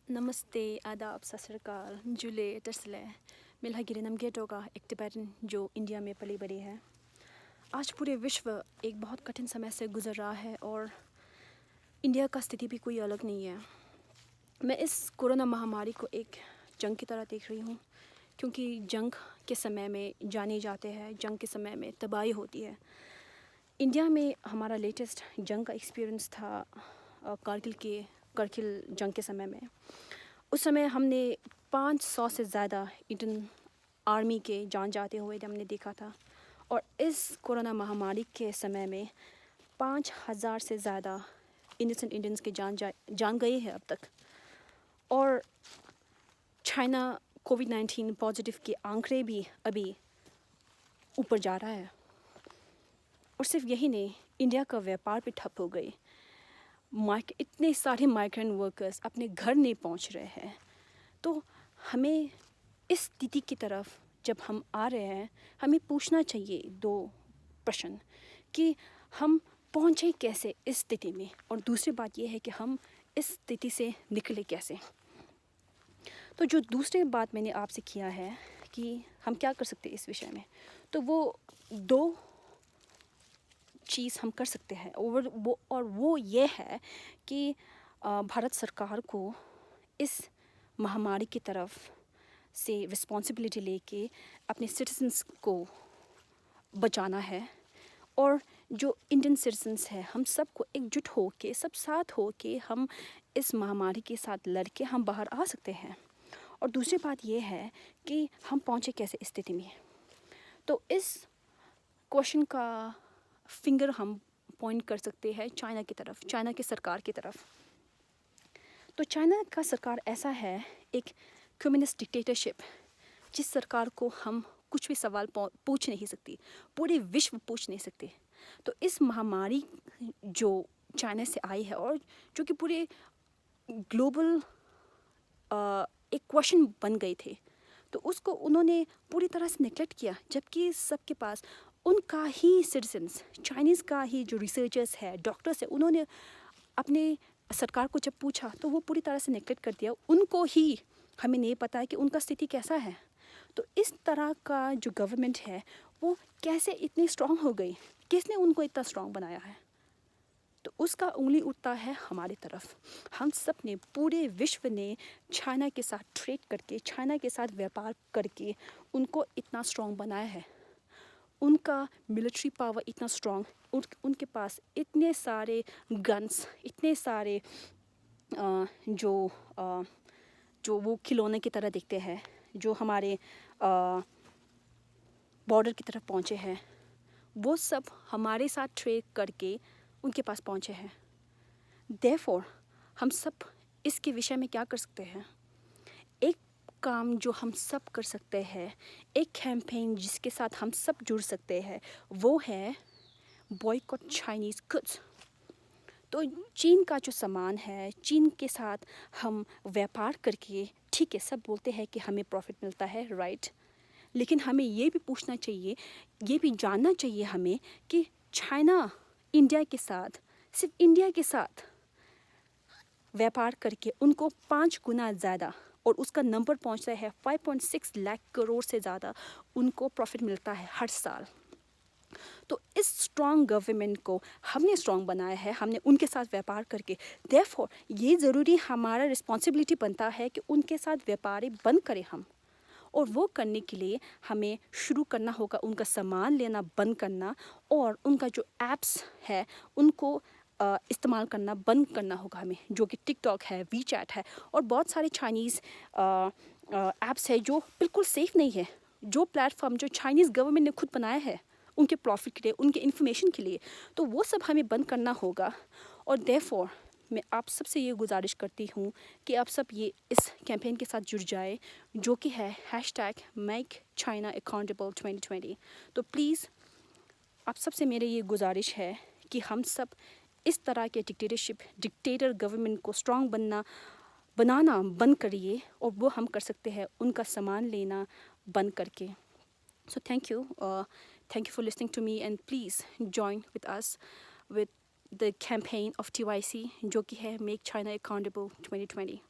नमस्ते, आदाब, सत श्री अकाल, जुले टसले मिलहा गिरिनम गेटोगा एक टिबेटन जो इंडिया में पली बड़ी है। आज पूरे विश्व एक बहुत कठिन समय से गुजर रहा है और इंडिया का स्थिति भी कोई अलग नहीं है। मैं इस कोरोना महामारी को एक जंग की तरह देख रही हूँ, क्योंकि जंग के समय में जाने जाते हैं, जंग के समय में तबाही होती है। इंडिया में हमारा लेटेस्ट जंग का एक्सपीरियंस था कारगिल जंग के समय में। उस समय हमने 500 से ज़्यादा इंडियन आर्मी के जान जाते हुए हमने देखा था, और इस कोरोना महामारी के समय में 5000 से ज़्यादा इनोसेंट इंडियंस के जान गए हैं अब तक। और चाइना कोविड-19 पॉजिटिव के आंकड़े भी अभी ऊपर जा रहा है। और सिर्फ यही नहीं, इंडिया का व्यापार भी ठप हो गई। इतने सारे माइग्रेंट वर्कर्स अपने घर नहीं पहुंच रहे हैं। तो हमें इस स्थिति की तरफ जब हम आ रहे हैं, हमें पूछना चाहिए 2 प्रश्न कि हम पहुंचे कैसे इस स्थिति में, और दूसरी बात यह है कि हम इस स्थिति से निकले कैसे। तो जो दूसरी बात मैंने आपसे किया है कि हम क्या कर सकते हैं इस विषय में, तो वो 2 चीज़ हम कर सकते हैं, और वो ये है कि भारत सरकार को इस महामारी की तरफ से रिस्पॉन्सिबिलिटी लेके अपने सिटीजन्स को बचाना है। और जो इंडियन सिटीजन्स हैं, हम सबको एकजुट हो के, सब साथ हो के हम इस महामारी के साथ लड़के हम बाहर आ सकते हैं। और दूसरी बात ये है कि हम पहुँचे कैसे इस स्थिति में। तो इस क्वेश्चन का फिंगर हम पॉइंट कर सकते हैं चाइना की तरफ, चाइना की सरकार की तरफ। तो चाइना का सरकार ऐसा है, एक कम्युनिस्ट डिक्टेटरशिप, जिस सरकार को हम कुछ भी सवाल पूछ नहीं सकती, पूरे विश्व पूछ नहीं सकते। तो इस महामारी जो चाइना से आई है और जो कि पूरे ग्लोबल एक क्वेश्चन बन गए थे, तो उसको उन्होंने पूरी तरह से नेग्लेक्ट किया, जबकि सबके पास उनका ही सिटीजन्स, चाइनीज़ का ही जो रिसर्चर्स है, डॉक्टर्स है, उन्होंने अपने सरकार को जब पूछा तो वो पूरी तरह से नेग्लेक्ट कर दिया। उनको ही हमें नहीं पता है कि उनका स्थिति कैसा है। तो इस तरह का जो गवर्नमेंट है वो कैसे इतनी स्ट्रांग हो गई, किसने उनको इतना स्ट्रांग बनाया है, तो उसका उंगली उठता है हमारी तरफ। हम सब ने, पूरे विश्व ने चाइना के साथ ट्रेड करके, चाइना के साथ व्यापार करके उनको इतना स्ट्रांग बनाया है। उनका मिलिट्री पावर इतना स्ट्रांग, उनके पास इतने सारे गन्स, इतने सारे जो वो खिलौने की तरह दिखते हैं, जो हमारे बॉर्डर की तरफ पहुँचे हैं, वो सब हमारे साथ ट्रेड करके उनके पास पहुँचे हैं। देयरफॉर हम सब इसके विषय में क्या कर सकते हैं? एक काम जो हम सब कर सकते हैं, एक कैंपेन जिसके साथ हम सब जुड़ सकते हैं, वो है बॉयकॉट चाइनीज़ गुड्स। तो चीन का जो सामान है, चीन के साथ हम व्यापार करके, ठीक है, सब बोलते हैं कि हमें प्रॉफिट मिलता है, राइट, लेकिन हमें ये भी पूछना चाहिए, ये भी जानना चाहिए हमें कि चाइना इंडिया के साथ, सिर्फ इंडिया के साथ व्यापार करके उनको 5 गुना ज़्यादा, और उसका नंबर पहुंचता है 5.6 लाख करोड़ से ज़्यादा उनको प्रॉफिट मिलता है हर साल। तो इस स्ट्रॉन्ग गवर्नमेंट को हमने स्ट्रॉन्ग बनाया है, हमने उनके साथ व्यापार करके। देयरफॉर ये ज़रूरी हमारा रिस्पॉन्सिबिलिटी बनता है कि उनके साथ व्यापार बंद करें हम, और वो करने के लिए हमें शुरू करना होगा उनका सामान लेना बंद करना, और उनका जो ऐप्स है उनको इस्तेमाल करना बंद करना होगा हमें, जो कि टिकटॉक है, वीचैट है, और बहुत सारे चाइनीज़ ऐप्स है जो बिल्कुल सेफ़ नहीं है, जो प्लेटफॉर्म जो चाइनीज़ गवर्नमेंट ने खुद बनाया है उनके प्रॉफिट के लिए, उनके इन्फॉर्मेशन के लिए, तो वो सब हमें बंद करना होगा। और देयरफॉर मैं आप सबसे ये गुजारिश करती हूँ कि आप सब ये इस कैंपेन के साथ जुड़ जाए, जो कि है #MakeChinaAccountable2020। तो प्लीज़ आप सबसे मेरे ये गुजारिश है कि हम सब इस तरह के डिक्टेटर गवर्नमेंट को स्ट्रॉन्ग बनाना बंद करिए, और वो हम कर सकते हैं उनका सामान लेना बंद करके। So thank you for listening to me, and please join with us with the campaign of TYC, जो कि है Make China Accountable 2020.